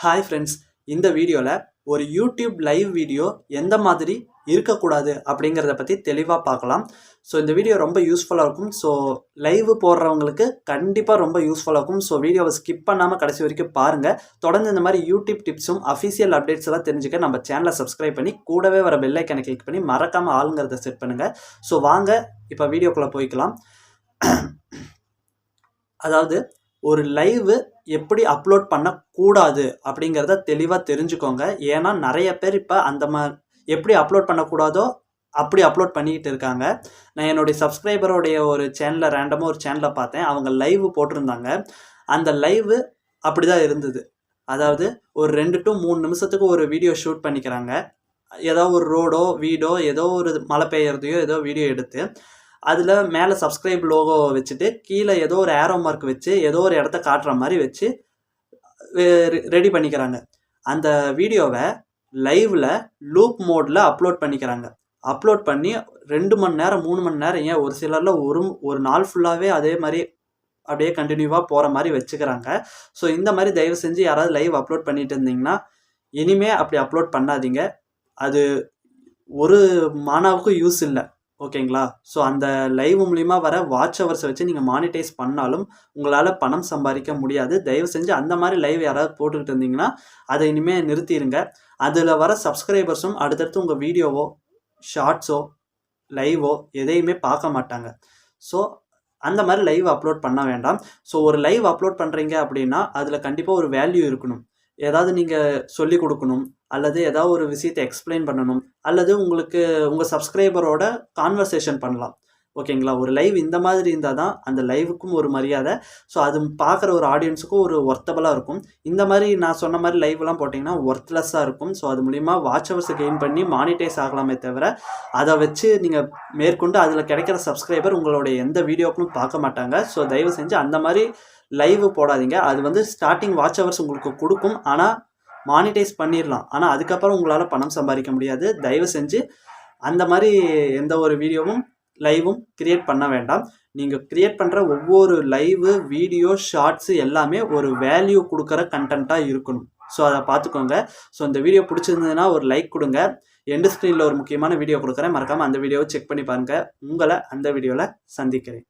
Hi friends, இந்த வீடியோவில் ஒரு யூடியூப் லைவ் வீடியோ எந்த மாதிரி இருக்கக்கூடாது அப்படிங்கிறத பற்றி தெளிவாக பார்க்கலாம். ஸோ இந்த வீடியோ ரொம்ப யூஸ்ஃபுல்லாக இருக்கும். ஸோ லைவ் போடுறவங்களுக்கு கண்டிப்பாக ரொம்ப யூஸ்ஃபுல்லாக இருக்கும். ஸோ வீடியோவை ஸ்கிப் பண்ணாமல் கடைசி வரைக்கும் பாருங்கள். தொடர்ந்து இந்த மாதிரி யூடியூப் டிப்ஸும் அஃபிஷியல் அப்டேட்ஸ் எல்லாம் தெரிஞ்சுக்க நம்ம சேனலை சப்ஸ்கிரைப் பண்ணி கூடவே வர பெல் ஐக்கனை கிளிக் பண்ணி மறக்காமல் ஆளுங்கிறத செட் பண்ணுங்கள். ஸோ வாங்க இப்போ வீடியோக்குள்ளே போய்க்கலாம். அதாவது ஒரு லைவ் எப்படி அப்லோட் பண்ணக்கூடாது அப்படிங்கிறத தெளிவாக தெரிஞ்சுக்கோங்க. ஏன்னா நிறைய பேர் இப்போ எப்படி அப்லோட் பண்ணக்கூடாதோ அப்படி அப்லோட் பண்ணிக்கிட்டு இருக்காங்க. நான் என்னுடைய சப்ஸ்கிரைபருடைய ஒரு சேனலில் ரேண்டமாக ஒரு சேனலை பார்த்தேன். அவங்க லைவ் போட்டிருந்தாங்க. அந்த லைவ் அப்படி தான் இருந்தது. அதாவது ஒரு 2 to 3 நிமிஷத்துக்கு ஒரு வீடியோ ஷூட் பண்ணிக்கிறாங்க. ஏதோ ஒரு ரோடோ வீடோ ஏதோ ஒரு மழை பெய்யறதையோ ஏதோ வீடியோ எடுத்து அதில் மேலே சப்ஸ்கிரைப் லோகோ வச்சுட்டு கீழே ஏதோ ஒரு ஏரோ மார்க் வச்சு ஏதோ ஒரு இடத்த காட்டுற மாதிரி வச்சு ரெடி பண்ணிக்கிறாங்க. அந்த வீடியோவை லைவில் லூப் மோடில் அப்லோட் பண்ணிக்கிறாங்க. அப்லோட் பண்ணி 2 மணி நேரம் 3 மணி நேரம், ஏன் ஒரு சிலரில் ஒரு நாள் ஃபுல்லாகவே அதே மாதிரி அப்படியே கண்டினியூவாக போகிற மாதிரி வச்சுக்கிறாங்க. ஸோ இந்த மாதிரி தயவு செஞ்சு யாராவது லைவ் அப்லோட் பண்ணிட்டு இருந்தீங்கன்னா இனிமேல் அப்படி அப்லோட் பண்ணாதீங்க. அது ஒரு மாணவுக்கும் யூஸ் இல்லை. ஓகேங்களா? ஸோ அந்த லைவ் மூலிமா வர வாட்ச் ஹவர்ஸை வச்சு நீங்கள் மானிட்டைஸ் பண்ணாலும் உங்களால் பணம் சம்பாதிக்க முடியாது. தயவு செஞ்சு அந்த மாதிரி லைவ் யாராவது போட்டுக்கிட்டு இருந்தீங்கன்னா அதை இனிமேல் நிறுத்திடுங்க. அதில் வர சப்ஸ்கிரைபர்ஸும் அடுத்தடுத்து உங்கள் வீடியோவோ ஷார்ட்ஸோ லைவோ எதையுமே பார்க்க மாட்டாங்க. ஸோ அந்த மாதிரி லைவ் அப்லோட் பண்ண வேண்டாம். ஸோ ஒரு லைவ் அப்லோட் பண்ணுறீங்க அப்படின்னா அதில் கண்டிப்பாக ஒரு வேல்யூ இருக்கணும். ஏதாவது நீங்கள் சொல்லி கொடுக்கணும், அல்லது ஏதாவது ஒரு விஷயத்தை எக்ஸ்பிளைன் பண்ணணும், அல்லது உங்களுக்கு உங்கள் சப்ஸ்கிரைபரோட கான்வர்சேஷன் பண்ணலாம். ஓகேங்களா? ஒரு லைவ் இந்த மாதிரி இருந்தால் தான் அந்த லைவுக்கும் ஒரு மரியாதை. ஸோ அது பார்க்குற ஒரு ஆடியன்ஸுக்கும் ஒரு ஒர்த்தபுளாக இருக்கும். இந்த மாதிரி நான் சொன்ன மாதிரி லைவ்லாம் போட்டிங்கன்னா ஒர்த்லெஸ்ஸாக இருக்கும். ஸோ அது மூலிமா வாட்ச் ஹவர்ஸை கெயின் பண்ணி மானிட்டைஸ் ஆகலாமே தவிர அதை வச்சு நீங்கள் மேற்கொண்டு அதில் கிடைக்கிற சப்ஸ்கிரைபர் உங்களுடைய எந்த வீடியோக்கும் பார்க்க மாட்டாங்க. ஸோ தயவு செஞ்சு அந்த மாதிரி லைவ் போடாதீங்க. அது ஸ்டார்டிங் வாட்ச் ஹவர்ஸ் உங்களுக்கு கொடுக்கும், ஆனால் மானிட்டைஸ் பண்ணிடலாம். ஆனால் அதுக்கப்புறம் உங்களால் பணம் சம்பாதிக்க முடியாது. தயவு செஞ்சு அந்த மாதிரி எந்த ஒரு வீடியோவும் லைவும் கிரியேட் பண்ண வேண்டாம். நீங்கள் கிரியேட் பண்ணுற ஒவ்வொரு லைவு வீடியோ ஷார்ட்ஸு எல்லாமே ஒரு வேல்யூ கொடுக்குற கண்டென்ட்டாக இருக்கணும். ஸோ அதை பார்த்துக்கோங்க. ஸோ இந்த வீடியோ பிடிச்சிருந்ததுன்னா ஒரு லைக் கொடுங்க. எண்டு ஸ்க்ரீனில் ஒரு முக்கியமான வீடியோ கொடுக்குறேன், மறக்காமல் அந்த வீடியோவை செக் பண்ணி பாருங்கள். உங்களை அந்த வீடியோவில் சந்திக்கிறேன்.